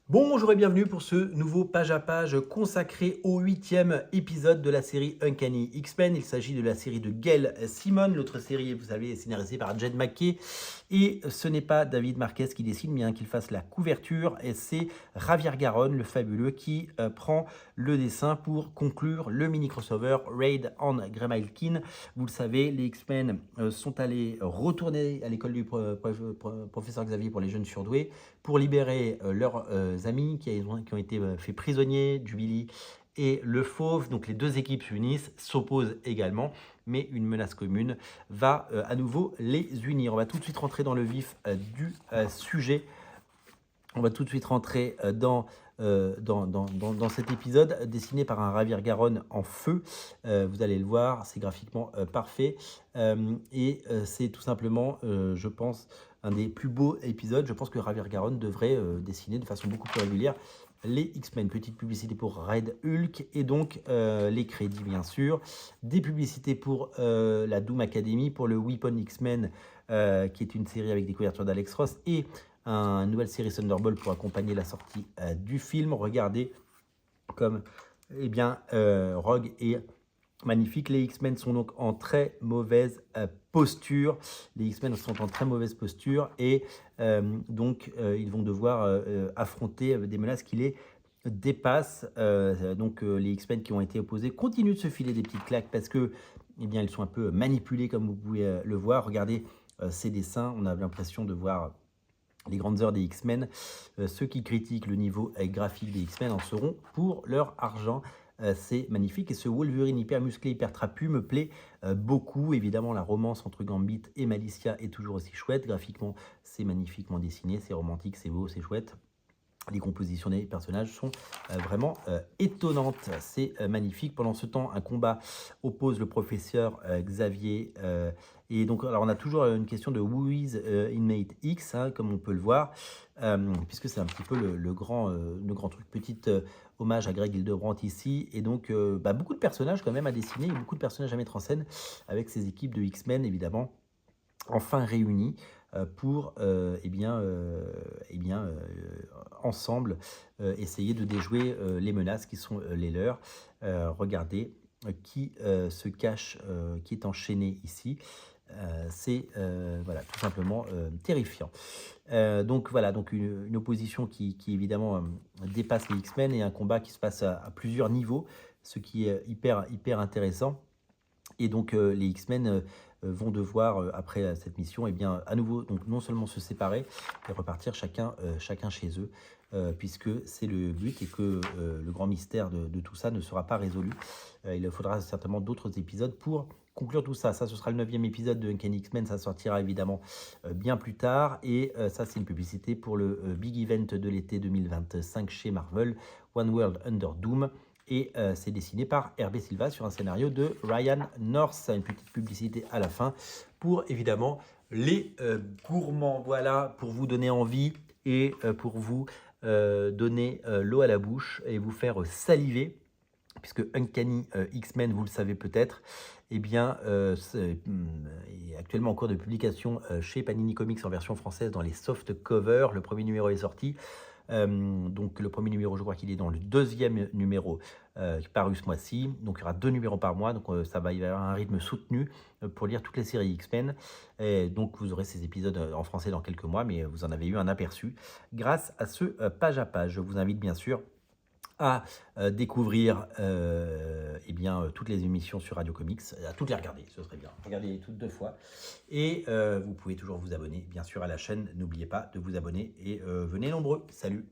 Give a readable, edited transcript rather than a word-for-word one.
Bonjour et bienvenue pour ce nouveau page à page consacré au 8e épisode de la série Uncanny X-Men. Il s'agit de la série de Gail Simone. L'autre série, vous savez, est scénarisée par Jed McKay. Et ce n'est pas David Marquez qui décide, bien qu'il fasse la couverture. Et c'est Javier Garrón, le fabuleux, qui prend le dessin pour conclure le mini-crossover Raid on Graymalkin. Vous le savez, les X-Men sont allés retourner à l'école du professeur Xavier pour les jeunes surdoués pour libérer leurs amis qui ont été faits prisonniers, Jubilee et le Fauve. Donc les deux équipes s'unissent, s'opposent également, mais une menace commune va à nouveau les unir. On va tout de suite rentrer dans le vif du sujet. On va tout de suite rentrer dans cet épisode dessiné par un Javier Garrón en feu. Vous allez le voir, c'est graphiquement parfait. C'est tout simplement, je pense, un des plus beaux épisodes. Je pense que Javier Garrón devrait dessiner de façon beaucoup plus régulière les X-Men. Petite publicité pour Red Hulk et donc les crédits bien sûr. Des publicités pour la Doom Academy, pour le Weapon X-Men qui est une série avec des couvertures d'Alex Ross et une nouvelle série Thunderbolt pour accompagner la sortie du film. Regardez comme Rogue est magnifique. Les X-Men sont donc en très mauvaise posture. Les X-Men sont en très mauvaise posture et ils vont devoir affronter des menaces qui les dépassent. Les X-Men qui ont été opposés continuent de se filer des petites claques parce que ils sont un peu manipulés comme vous pouvez le voir. Regardez ces dessins, on a l'impression de voir les grandes heures des X-Men. Ceux qui critiquent le niveau graphique des X-Men en seront pour leur argent. C'est magnifique. Et ce Wolverine hyper musclé, hyper trapu me plaît beaucoup. Évidemment, la romance entre Gambit et Malicia est toujours aussi chouette. Graphiquement, c'est magnifiquement dessiné, c'est romantique, c'est beau, c'est chouette. Les compositions des personnages sont vraiment étonnantes. C'est magnifique. Pendant ce temps, un combat oppose le professeur Xavier. Et donc, alors on a toujours une question de Who is Inmate X, hein, comme on peut le voir, puisque c'est un petit peu le grand truc. Petite hommage à Greg Hildebrandt ici. Et donc, beaucoup de personnages quand même à dessiner, beaucoup de personnages à mettre en scène avec ces équipes de X-Men, évidemment, enfin réunis pour ensemble essayer de déjouer les menaces qui sont les leurs. Regardez qui se cache, qui est enchaîné ici. C'est tout simplement terrifiant. Donc une opposition qui évidemment dépasse les X-Men et un combat qui se passe à plusieurs niveaux, ce qui est hyper intéressant. Et donc les X-Men vont devoir, après cette mission, à nouveau, donc non seulement se séparer, et repartir chacun chez eux, puisque c'est le but et que le grand mystère de tout ça ne sera pas résolu. Il faudra certainement d'autres épisodes pour conclure tout ça. Ça, ce sera le 9e épisode de Uncanny X-Men. Ça sortira évidemment bien plus tard. Et ça, c'est une publicité pour le Big Event de l'été 2025 chez Marvel, One World Under Doom. Et c'est dessiné par Hervé Silva sur un scénario de Ryan North. Une petite publicité à la fin pour évidemment les gourmands. Voilà, pour vous donner envie et pour vous donner l'eau à la bouche et vous faire saliver. Puisque Uncanny X-Men, vous le savez peut-être, est actuellement en cours de publication chez Panini Comics en version française dans les soft covers. Le premier numéro est sorti. Donc le premier numéro, je crois qu'il est dans le 2e numéro paru ce mois-ci. Donc il y aura 2 numéros par mois. Donc il va y avoir un rythme soutenu pour lire toutes les séries X-Men. Donc vous aurez ces épisodes en français dans quelques mois, mais vous en avez eu un aperçu grâce à ce page à page. Je vous invite bien sûr à découvrir toutes les émissions sur Radio Comics, à toutes les regarder, ce serait bien. Regardez toutes 2 fois. Et vous pouvez toujours vous abonner, bien sûr, à la chaîne. N'oubliez pas de vous abonner et venez nombreux. Salut!